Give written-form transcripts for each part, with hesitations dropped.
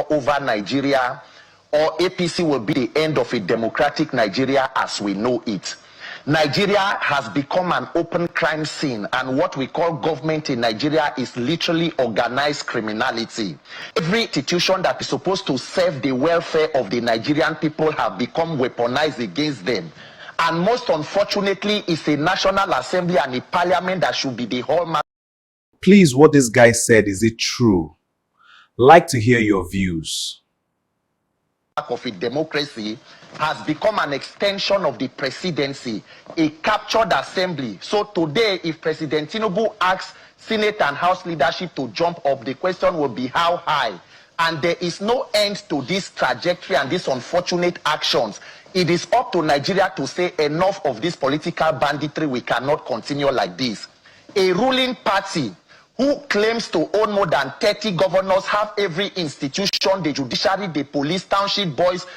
over Nigeria, or APC will be the end of a democratic Nigeria as we know it. Nigeria has become an open crime scene, and what we call government in Nigeria is literally organized criminality. Every institution that is supposed to serve the welfare of the Nigerian people have become weaponized against them. And most unfortunately, it's a National Assembly and a Parliament that should be the hallmark. Please, what this guy said, is it true? Like to hear your views. Of a democracy has become an extension of the presidency, a captured assembly. So today, if President Tinubu asks Senate and House leadership to jump up, the question will be how high? And there is no end to this trajectory and these unfortunate actions. It is up to Nigeria to say enough of this political banditry. We cannot continue like this. A ruling party who claims to own more than 30 governors, have every institution, the judiciary, the police, township boys,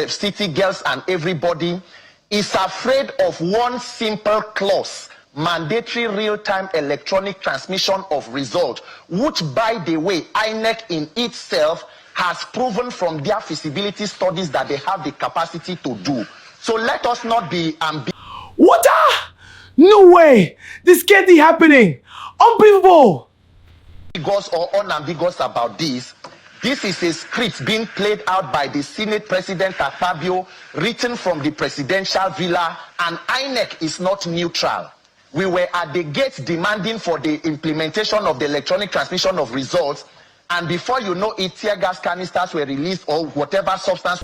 city girls, and everybody, is afraid of one simple clause: mandatory real-time electronic transmission of results, which, by the way, INEC in itself has proven from their feasibility studies that they have the capacity to do. So let us not be ambiguous. What? No way! This can't be happening! Unbelievable! Or unambiguous about this. This is a script being played out by the Senate President Akpabio, written from the presidential villa, and INEC is not neutral. We were at the gates demanding for the implementation of the electronic transmission of results, and before you know it, tear gas canisters were released, or whatever substance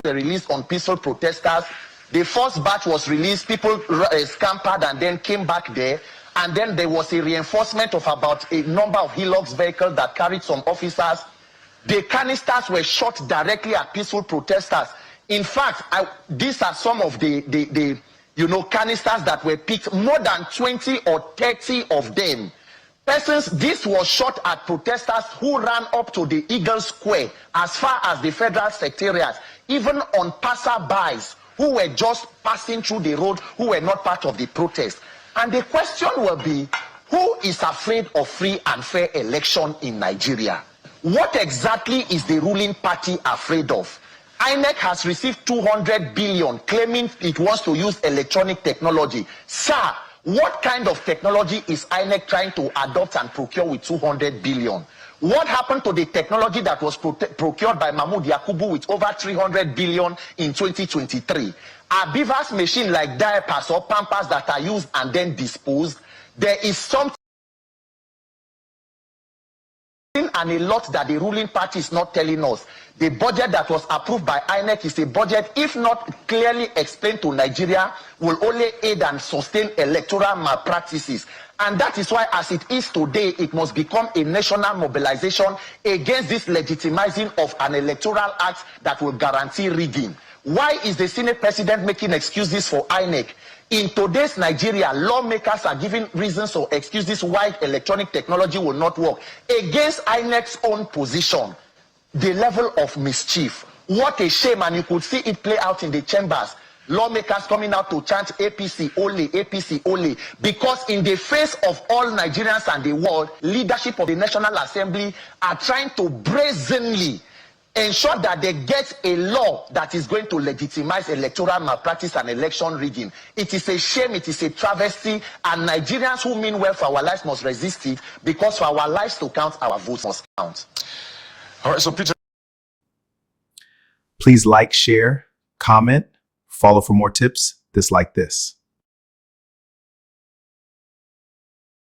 were released on peaceful protesters. The first batch was released, people scampered and then came back there. And then there was a reinforcement of about a number of Hilux vehicles that carried some officers. The canisters were shot directly at peaceful protesters. In fact, these are some of the canisters that were picked, more than 20 or 30 of them. This was shot at protesters who ran up to the Eagle Square as far as the federal secretariat, even on passerbys who were just passing through the road, who were not part of the protest. And the question will be, who is afraid of free and fair election in Nigeria? What exactly is the ruling party afraid of? INEC has received 200 billion, claiming it wants to use electronic technology. Sir, what kind of technology is INEC trying to adopt and procure with 200 billion? What happened to the technology that was procured by Mahmoud Yakubu with over 300 billion in 2023? Are beavers machines like diapers or pampers that are used and then disposed? There is something and a lot that the ruling party is not telling us. The budget that was approved by INEC is a budget, if not clearly explained to Nigeria, will only aid and sustain electoral malpractices. And that is why, as it is today, it must become a national mobilization against this legitimizing of an electoral act that will guarantee rigging. Why is the Senate President making excuses for INEC? In today's Nigeria, lawmakers are giving reasons or excuses why electronic technology will not work against INEC's own position. The level of mischief. What a shame, and you could see it play out in the chambers. Lawmakers coming out to chant APC only, because in the face of all Nigerians and the world, leadership of the National Assembly are trying to brazenly ensure that they get a law that is going to legitimize electoral malpractice and election rigging. It is a shame, it is a travesty, and Nigerians who mean well for our lives must resist it, because for our lives to count, our votes must count. All right, so Peter, Please like, share, comment, follow for more tips, like this.